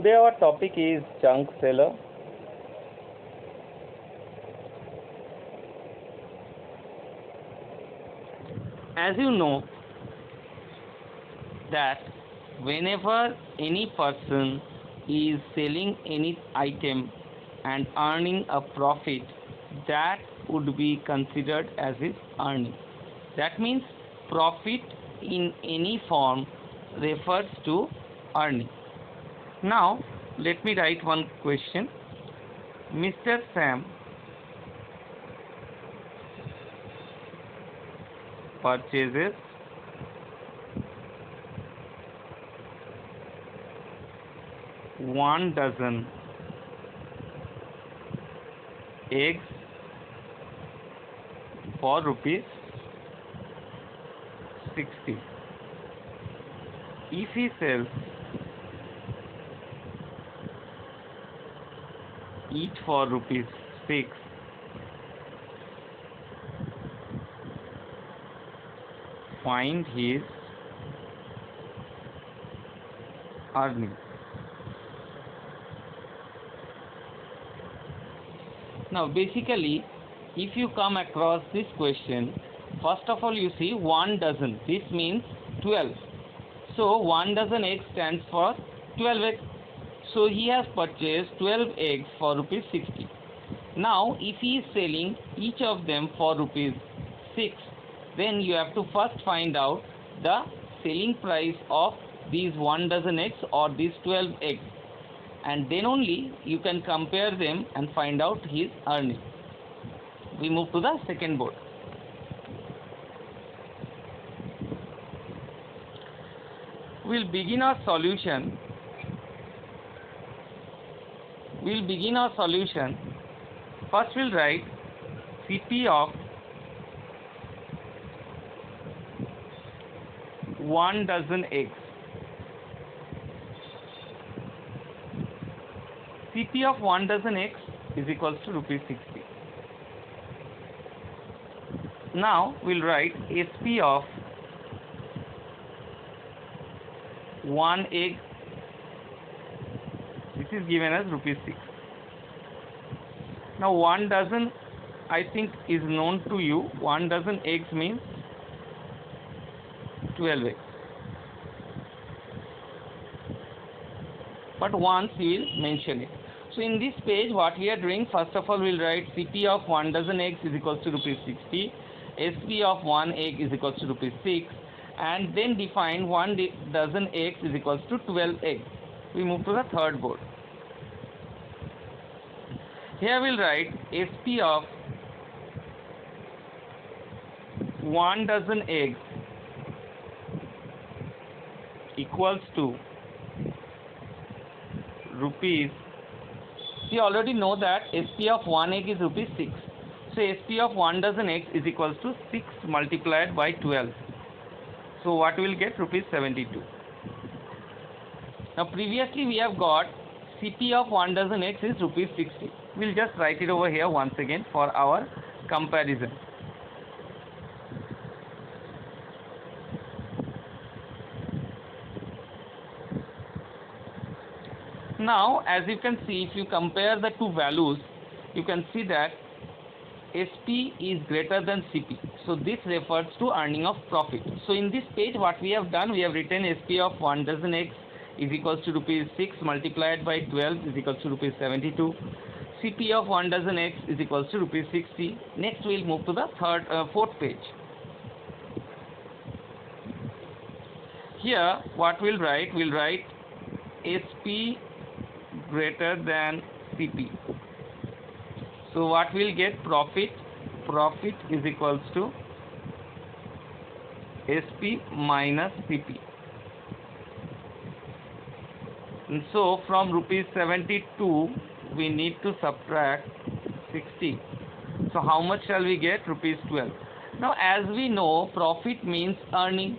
Today our topic is junk seller. As you know that whenever any person is selling any item and earning a profit, that would be considered as his earning. That means profit in any form refers to earning. Now let me write one question. Mr. Sam purchases one dozen eggs for rupees 60. If he sells each for rupees 6, find his earning. Now basically, if you come across this question, first of all you see 1 dozen, this means 12. So 1 dozen eggs stands for 12 eggs. So he has purchased 12 eggs for rupees 60. Now if he is selling each of them for rupees 6, then you have to first find out the selling price of these 1 dozen eggs or these 12 eggs, and then only you can compare them and find out his earning. We move to the second board. We'll begin our solution. First we'll write CP of 1 dozen eggs. CP of 1 dozen eggs is equals to rupees 60. Now we'll write SP of 1 egg. This is given as rupees 6. Now 1 dozen I think is known to you. 1 dozen eggs means 12 eggs. But once we will mention it. So in this page what we are doing, first of all we'll write CP of 1 dozen eggs is equals to rupees 60. SP of 1 egg is equals to rupees 6. And then define 1 dozen eggs is equals to 12 eggs. We move to the third board. Here we'll write SP of 1 dozen eggs equals to rupees. We already know that SP of 1 egg is rupees 6. So SP of 1 dozen eggs is equals to 6 multiplied by 12. So what we will get? Rupees 72. Now previously we have got CP of 1 dozen eggs is rupees 60. We'll just write it over here once again for our comparison. Now as you can see, if you compare the two values, you can see that SP is greater than CP. So this refers to earning of profit. So in this page what we have done, we have written SP of 1 dozen eggs is equals to rupees 6 multiplied by 12 is equals to rupees 72. CP of 1 dozen eggs is equals to rupees 60. Next we will move to the fourth page. Here what we'll write SP greater than CP. So what we'll get? Profit is equals to SP minus CP. And so from rupees 72 we need to subtract 60. So how much shall we get? Rupees 12. Now as we know, profit means earning.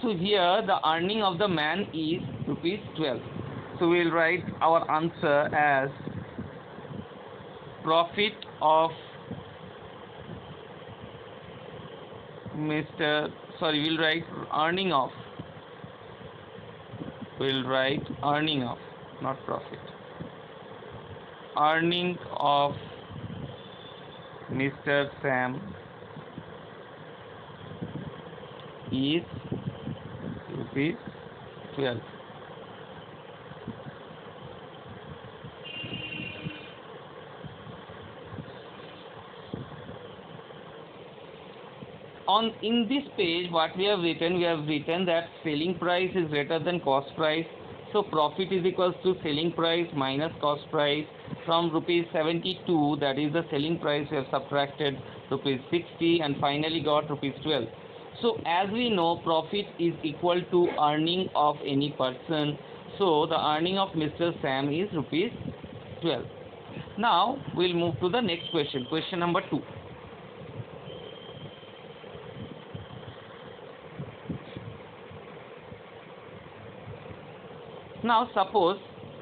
So here the earning of the man is rupees 12. So we will write our answer as profit of we'll write earning of not profit. Earning of Mr. Sam is rupees 12. In this page, what we have written that selling price is greater than cost price. So profit is equals to selling price minus cost price. From rupees 72, that is the selling price, we have subtracted rupees 60 and finally got rupees 12. So as we know, profit is equal to earning of any person. So the earning of Mr. Sam is rupees 12. Now we'll move to the next question, question number 2. Now suppose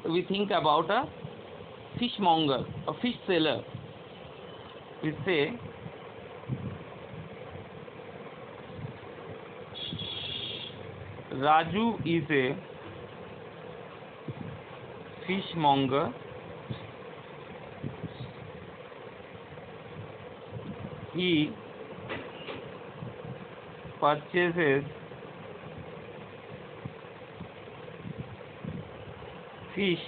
we think about a fishmonger, a fish seller. We say Raju is a fishmonger. He purchases fish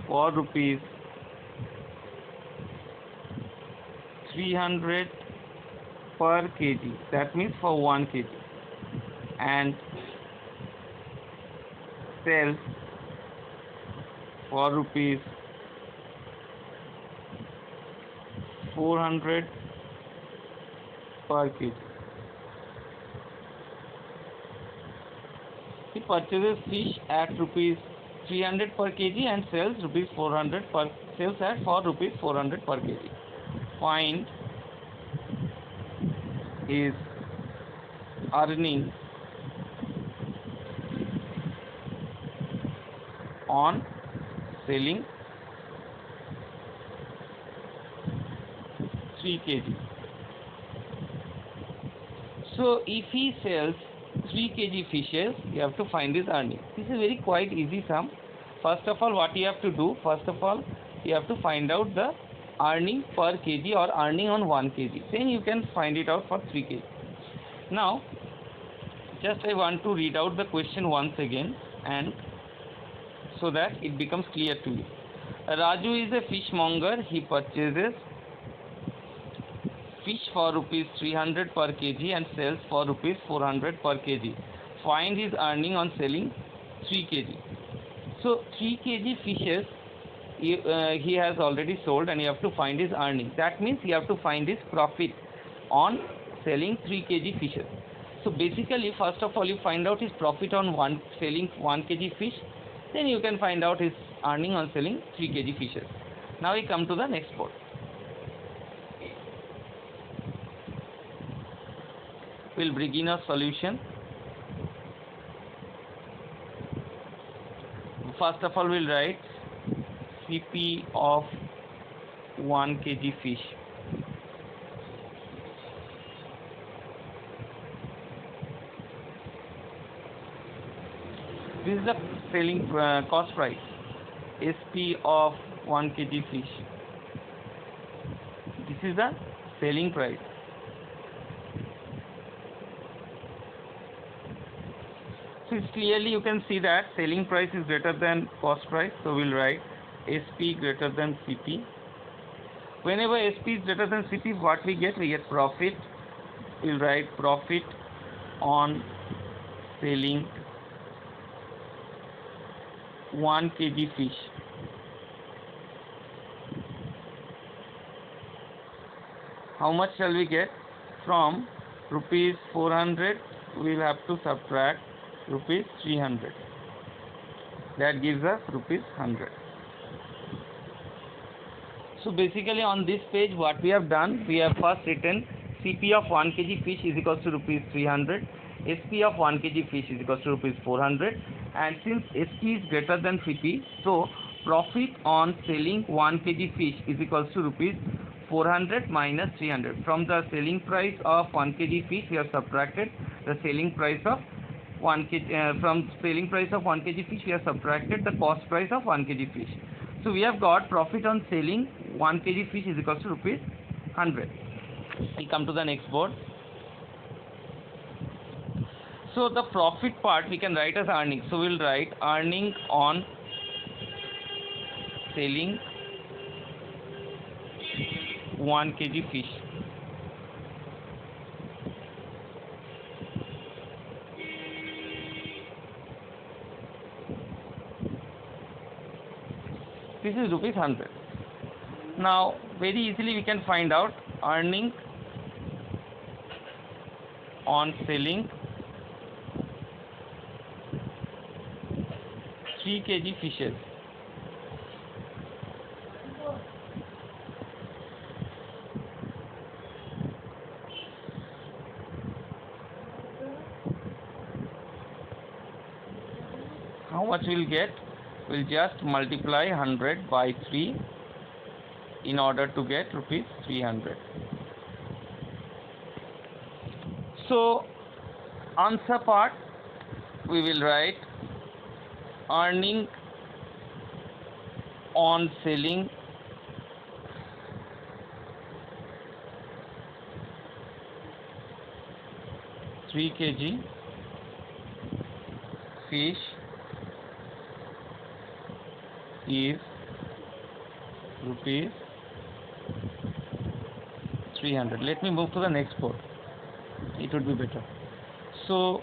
for rupees 300 per kg, that means for 1 kg, and sells for rupees 400 per kg. He purchases fish at rupees 300 per kg and sells rupees 400 per sells at for rupees 400 per kg. Find his earning on selling 3 kg. So if he sells 3 kg fishes, you have to find his earning. This is very quite easy sum. First of all, what you have to do, you have to find out the earning per kg or earning on 1 kg. Then you can find it out for 3 kg. Now, just I want to read out the question once again, and so that it becomes clear to you. Raju is a fishmonger. He purchases fish for rupees 300 per kg and sells for rupees 400 per kg. Find his earning on selling 3 kg. So 3 kg fishes he has already sold, and you have to find his earning. That means you have to find his profit on selling 3 kg fishes. So basically, first of all, you find out his profit on selling 1 kg fish. Then you can find out his earning on selling 3 kg fishes. Now we come to the next part. We'll begin a solution. First of all, we'll write CP of 1 kg fish. This is the selling cost price, SP of 1 kg fish. This is the selling price. So it's clearly you can see that selling price is greater than cost price. So we'll write SP greater than CP. Whenever SP is greater than CP, what we get? We get profit. We'll write profit on selling 1 kg fish. How much shall we get? From rupees 400, we'll have to subtract rupees 300. That gives us rupees 100. So basically on this page, what we have done, we have first written CP of 1 kg fish is equals to rupees 300. SP of 1 kg fish is equals to rupees 400. And since SP is greater than CP, so profit on selling 1 kg fish is equals to rupees 400 minus 300. From the selling price of 1 kg fish, we have subtracted the selling price of 1 kg, from selling price of 1 kg fish we have subtracted the cost price of 1 kg fish. So we have got profit on selling 1 kg fish is equals to rupees 100. We come to the next board. So the profit part we can write as earning. So we will write earning on selling 1 kg fish. This is rupees 100. Now very easily we can find out earning on selling 3 kg fishes. How much we'll get? We'll just multiply 100 by 3 in order to get rupees 300. So answer part we will write earning on selling 3 kg fish is rupees 300. Let me move to the next board. It would be better. So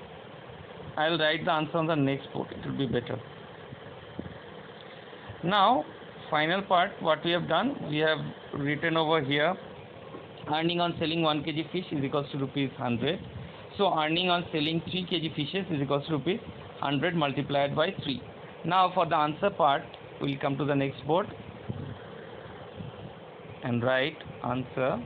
I will write the answer on the next board. It will be better. Now final part what we have done, we have written over here earning on selling 1 kg fish is equals to rupees 100. So earning on selling 3 kg fishes is equals to rupees 100 multiplied by 3. Now for the answer part we will come to the next board and write answer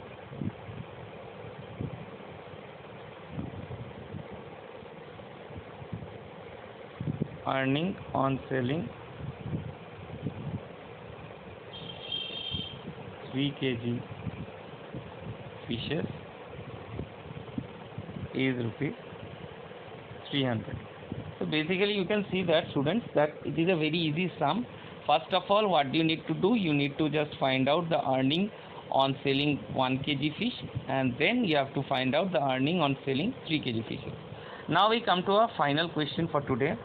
earning on selling 3 kg fishes is rupees 300. So basically you can see that students that it is a very easy sum. First of all, what do you need to do? You need to just find out the earning on selling 1 kg fish, and then you have to find out the earning on selling 3 kg fishes. Now we come to our final question for today.